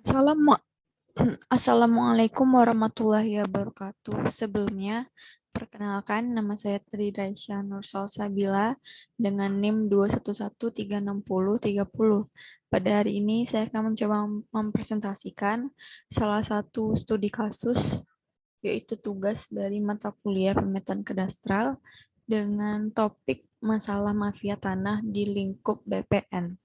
Salam- Assalamualaikum warahmatullahi wabarakatuh. Sebelumnya, perkenalkan nama saya Tri Raisya Nur Salsabila dengan NIM 211360330. Pada hari ini saya akan mencoba mempresentasikan salah satu studi kasus, yaitu tugas dari mata kuliah pemetaan kadastral dengan topik masalah mafia tanah di lingkup BPN.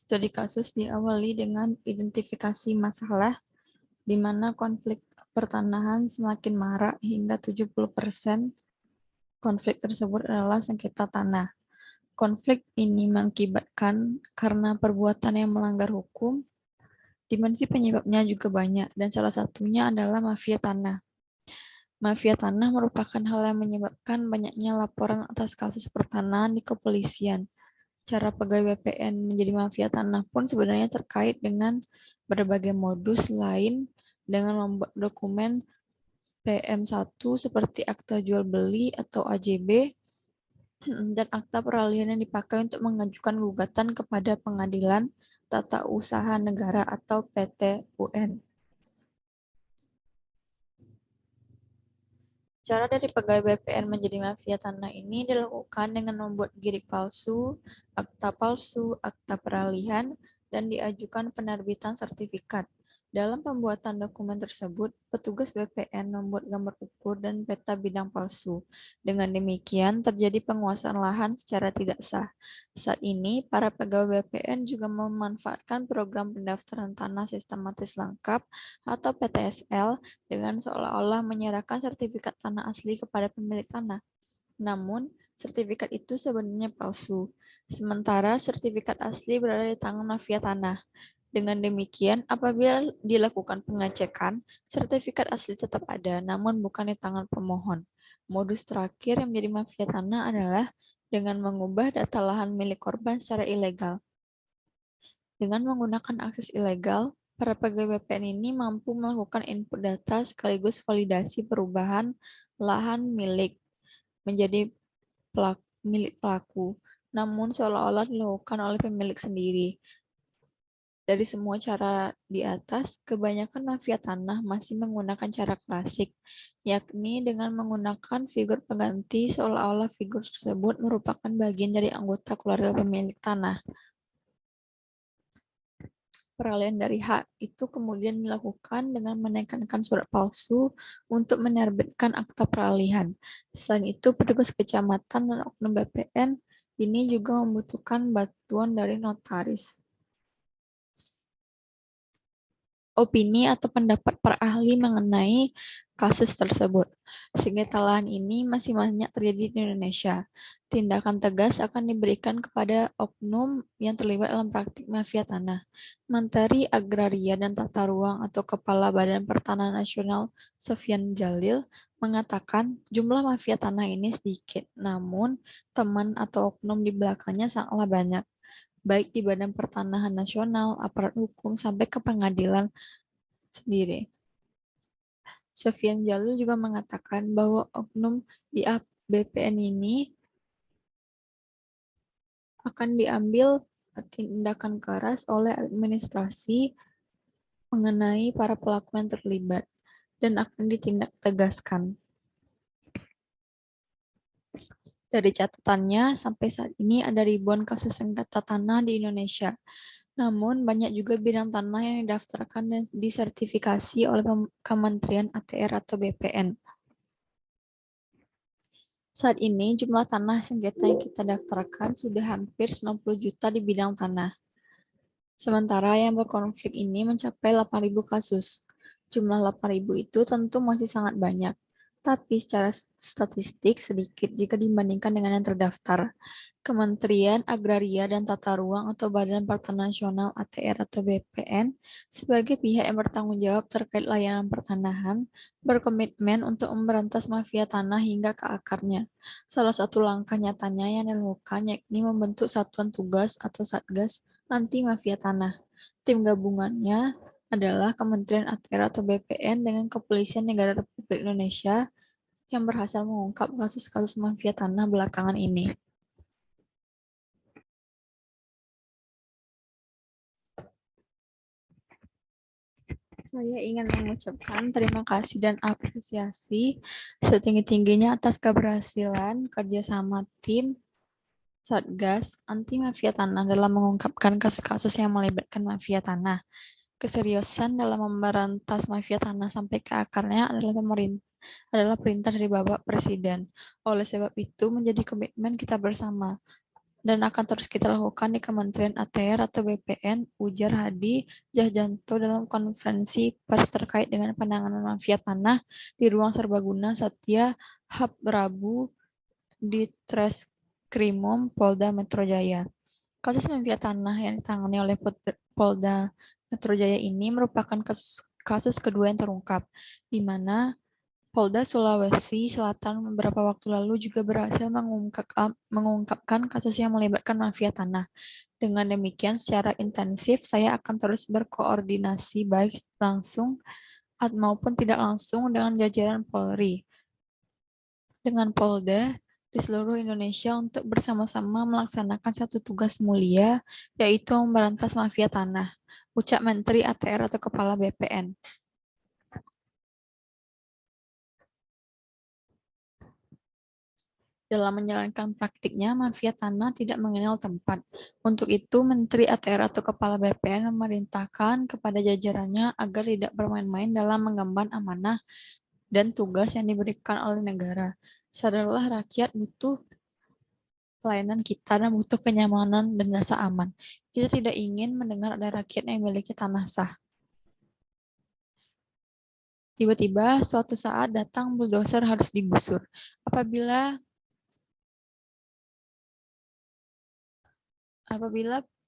Studi kasus diawali dengan identifikasi masalah di mana konflik pertanahan semakin marak hingga 70% konflik tersebut adalah sengketa tanah. Konflik ini mengakibatkan karena perbuatan yang melanggar hukum, dimensi penyebabnya juga banyak, dan salah satunya adalah mafia tanah. Mafia tanah merupakan hal yang menyebabkan banyaknya laporan atas kasus pertanahan di kepolisian. Cara pegawai BPN menjadi mafia tanah pun sebenarnya terkait dengan berbagai modus lain dengan membuat dokumen PM1 seperti akta jual beli atau AJB dan akta peralihan yang dipakai untuk mengajukan gugatan kepada Pengadilan Tata Usaha Negara atau PT-UN. Cara dari pegawai BPN menjadi mafia tanah ini dilakukan dengan membuat girik palsu, akta peralihan, dan diajukan penerbitan sertifikat. Dalam pembuatan dokumen tersebut, petugas BPN membuat gambar ukur dan peta bidang palsu. Dengan demikian, terjadi penguasaan lahan secara tidak sah. Saat ini, para pegawai BPN juga memanfaatkan program pendaftaran tanah sistematis lengkap atau PTSL dengan seolah-olah menyerahkan sertifikat tanah asli kepada pemilik tanah. Namun, sertifikat itu sebenarnya palsu. Sementara sertifikat asli berada di tangan mafia tanah. Dengan demikian, apabila dilakukan pengecekan, sertifikat asli tetap ada, namun bukan di tangan pemohon. Modus terakhir yang menjadi mafia tanah adalah dengan mengubah data lahan milik korban secara ilegal. Dengan menggunakan akses ilegal, para pegawai BPN ini mampu melakukan input data sekaligus validasi perubahan lahan milik menjadi milik pelaku, namun seolah-olah dilakukan oleh pemilik sendiri. Dari semua cara di atas, kebanyakan mafia tanah masih menggunakan cara klasik, yakni dengan menggunakan figur pengganti seolah-olah figur tersebut merupakan bagian dari anggota keluarga pemilik tanah. Peralihan dari hak itu kemudian dilakukan dengan menekankan surat palsu untuk menerbitkan akta peralihan. Selain itu, petugas kecamatan dan oknum BPN ini juga membutuhkan bantuan dari notaris. Opini atau pendapat para ahli mengenai kasus tersebut. Sengketa lahan ini masih banyak terjadi di Indonesia. Tindakan tegas akan diberikan kepada oknum yang terlibat dalam praktik mafia tanah. Menteri Agraria dan Tata Ruang atau Kepala Badan Pertanahan Nasional Sofyan Jalil mengatakan jumlah mafia tanah ini sedikit, namun teman atau oknum di belakangnya sangatlah banyak, baik di Badan Pertanahan Nasional, aparat hukum, sampai ke pengadilan sendiri. Sofyan Jalil juga mengatakan bahwa oknum di BPN ini akan diambil tindakan keras oleh administrasi mengenai para pelaku yang terlibat dan akan ditindak tegaskan. Dari catatannya, sampai saat ini ada ribuan kasus sengketa tanah di Indonesia. Namun, banyak juga bidang tanah yang didaftarkan dan disertifikasi oleh Kementerian ATR atau BPN. Saat ini, jumlah tanah sengketa yang kita daftarkan sudah hampir 90 juta di bidang tanah. Sementara yang berkonflik ini mencapai 8.000 kasus. Jumlah 8.000 itu tentu masih sangat banyak, tapi secara statistik sedikit jika dibandingkan dengan yang terdaftar. Kementerian Agraria dan Tata Ruang atau Badan Pertanahan Nasional ATR atau BPN sebagai pihak yang bertanggung jawab terkait layanan pertanahan berkomitmen untuk memberantas mafia tanah hingga ke akarnya. Salah satu langkah nyatanya yang dilakukan yakni membentuk Satuan Tugas atau Satgas Anti Mafia Tanah. Tim gabungannya adalah Kementerian ATR atau BPN dengan Kepolisian Negara Republik Indonesia yang berhasil mengungkap kasus-kasus mafia tanah belakangan ini. Saya ingin mengucapkan terima kasih dan apresiasi setinggi-tingginya atas keberhasilan kerjasama tim Satgas Anti Mafia Tanah dalam mengungkapkan kasus-kasus yang melibatkan mafia tanah. Keseriusan dalam memberantas mafia tanah sampai ke akarnya adalah perintah dari Bapak Presiden. Oleh sebab itu menjadi komitmen kita bersama dan akan terus kita lakukan di Kementerian ATR atau BPN, ujar Hadi Jahjanto dalam konferensi pers terkait dengan penanganan mafia tanah di Ruang Serbaguna Satya Hub Rabu di Treskrimum Polda Metro Jaya. Kasus mafia tanah yang ditangani oleh Polda Metro Jaya ini merupakan kasus kedua yang terungkap, di mana Polda Sulawesi Selatan beberapa waktu lalu juga berhasil mengungkapkan kasus yang melibatkan mafia tanah. Dengan demikian, secara intensif saya akan terus berkoordinasi baik langsung maupun tidak langsung dengan jajaran Polri, dengan Polda di seluruh Indonesia untuk bersama-sama melaksanakan satu tugas mulia, yaitu memberantas mafia tanah, ucap Menteri ATR atau Kepala BPN. Dalam menjalankan praktiknya, mafia tanah tidak mengenal tempat. Untuk itu, Menteri ATR atau Kepala BPN memerintahkan kepada jajarannya agar tidak bermain-main dalam mengemban amanah dan tugas yang diberikan oleh negara. Sadarlah rakyat butuh pelayanan kita dan butuh kenyamanan dan rasa aman. Kita tidak ingin mendengar ada rakyat yang memiliki tanah sah. Tiba-tiba suatu saat datang bulldozer harus digusur. Apabila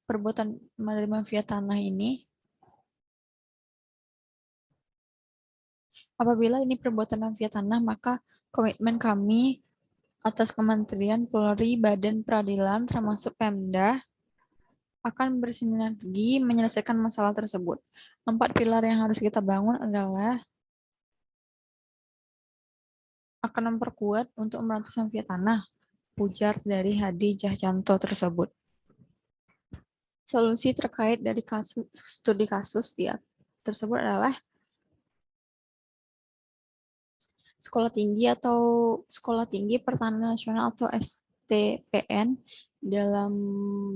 perbuatan dari mafia tanah ini, apabila ini perbuatan mafia tanah, maka komitmen kami atas Kementerian Polri, Badan Peradilan, termasuk Pemda, akan bersinergi menyelesaikan masalah tersebut. 4 pilar yang harus kita bangun adalah akan memperkuat untuk memberantas mafia tanah, ujar dari Hadi Jahjanto tersebut. Solusi terkait dari studi kasus tersebut adalah Sekolah Tinggi Pertanahan Nasional atau STPN dalam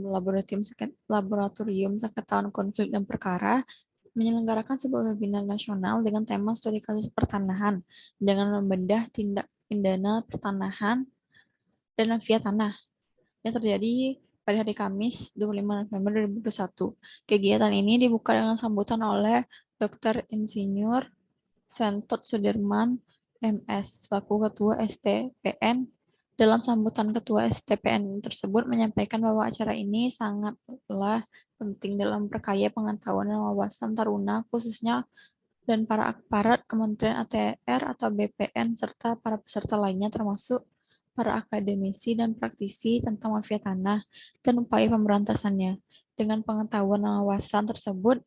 laboratorium Sekretariat Konflik dan Perkara menyelenggarakan sebuah webinar nasional dengan tema studi kasus pertanahan dengan membedah tindak pidana pertanahan dan mafia tanah yang terjadi pada hari Kamis 25 November 2021. Kegiatan ini dibuka dengan sambutan oleh Dr. Insinyur Sentot Sudirman, MS, selaku Ketua STPN. Dalam sambutan Ketua STPN tersebut menyampaikan bahwa acara ini sangatlah penting dalam perkaya pengetahuan dan wawasan taruna, khususnya dan para aparat Kementerian ATR atau BPN, serta para peserta lainnya termasuk para akademisi dan praktisi tentang mafia tanah dan upaya pemberantasannya. Dengan pengetahuan dan wawasan tersebut,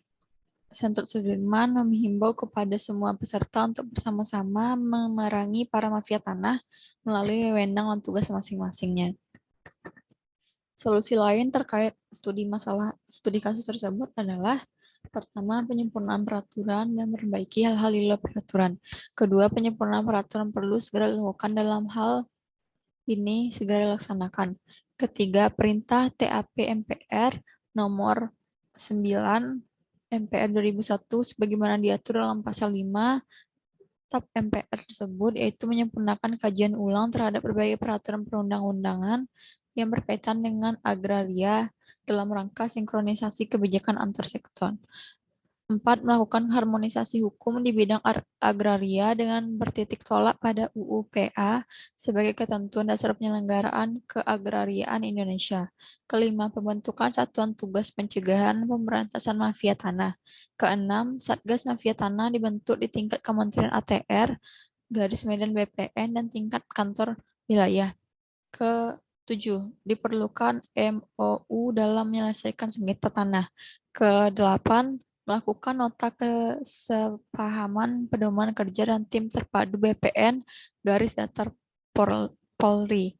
Sentot Sudirman menghimbau kepada semua peserta untuk bersama-sama memerangi para mafia tanah melalui wewenang dan tugas masing-masingnya. Solusi lain terkait studi kasus tersebut adalah pertama, penyempurnaan peraturan dan memperbaiki hal-hal di luar peraturan. Kedua, penyempurnaan peraturan perlu segera dilakukan dalam hal ini segera dilaksanakan. Ketiga, perintah TAP MPR nomor 9 MPR 2001 sebagaimana diatur dalam pasal 5 TAP MPR tersebut, yaitu menyempurnakan kajian ulang terhadap berbagai peraturan perundang-undangan yang berkaitan dengan agraria dalam rangka sinkronisasi kebijakan antar sektor. 4. Melakukan harmonisasi hukum di bidang agraria dengan bertitik tolak pada UU PA sebagai ketentuan dasar penyelenggaraan keagrariaan Indonesia. Kelima, pembentukan Satuan Tugas Pencegahan Pemberantasan Mafia Tanah. Keenam, Satgas Mafia Tanah dibentuk di tingkat Kementerian ATR, garis Medan BPN, dan tingkat kantor wilayah. Ketujuh, diperlukan MOU dalam menyelesaikan sengketa tanah. Kedelapan, melakukan nota kesepahaman pedoman kerja dan tim terpadu BPN garis datar Polri.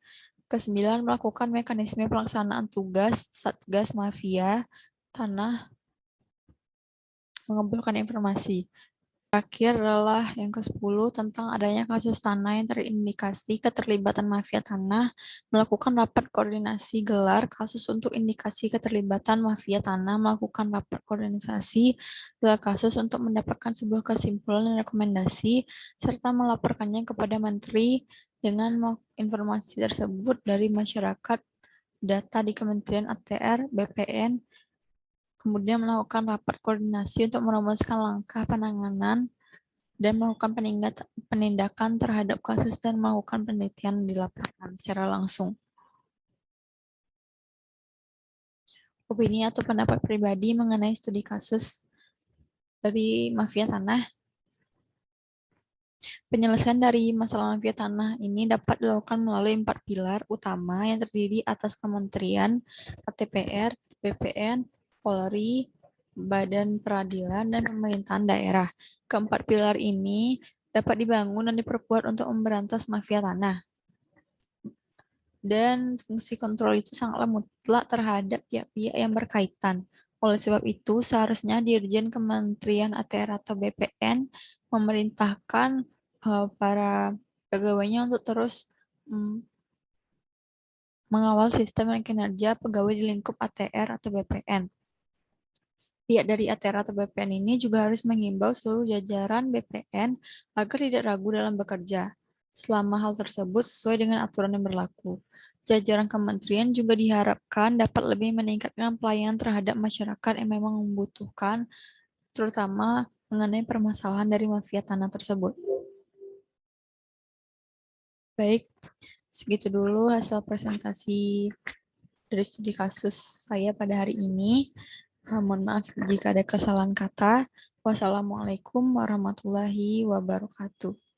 Kesembilan, melakukan mekanisme pelaksanaan tugas Satgas Mafia Tanah mengumpulkan informasi. Terakhir adalah yang ke-10 tentang adanya kasus tanah yang terindikasi keterlibatan mafia tanah, melakukan rapat koordinasi gelar kasus untuk indikasi keterlibatan mafia tanah, melakukan rapat koordinasi gelar kasus untuk mendapatkan sebuah kesimpulan dan rekomendasi, serta melaporkannya kepada Menteri dengan informasi tersebut dari masyarakat, data di Kementerian ATR, BPN, kemudian melakukan rapat koordinasi untuk merumuskan langkah penanganan dan melakukan penindakan terhadap kasus dan melakukan penelitian di lapangan secara langsung. Opini atau pendapat pribadi mengenai studi kasus dari mafia tanah. Penyelesaian dari masalah mafia tanah ini dapat dilakukan melalui 4 pilar utama yang terdiri atas Kementerian, ATPR, BPN, Polri, Badan Peradilan, dan pemerintahan daerah. Keempat pilar ini dapat dibangun dan diperkuat untuk memberantas mafia tanah. Dan fungsi kontrol itu sangatlah mutlak terhadap pihak-pihak yang berkaitan. Oleh sebab itu, seharusnya Dirjen Kementerian ATR atau BPN memerintahkan para pegawainya untuk terus mengawal sistem dan kinerja pegawai di lingkup ATR atau BPN. Pihak dari ATR atau BPN ini juga harus mengimbau seluruh jajaran BPN agar tidak ragu dalam bekerja, selama hal tersebut sesuai dengan aturan yang berlaku. Jajaran kementerian juga diharapkan dapat lebih meningkatkan pelayanan terhadap masyarakat yang memang membutuhkan, terutama mengenai permasalahan dari mafia tanah tersebut. Baik, segitu dulu hasil presentasi dari studi kasus saya pada hari ini. Mohon maaf jika ada kesalahan kata. Wassalamualaikum warahmatullahi wabarakatuh.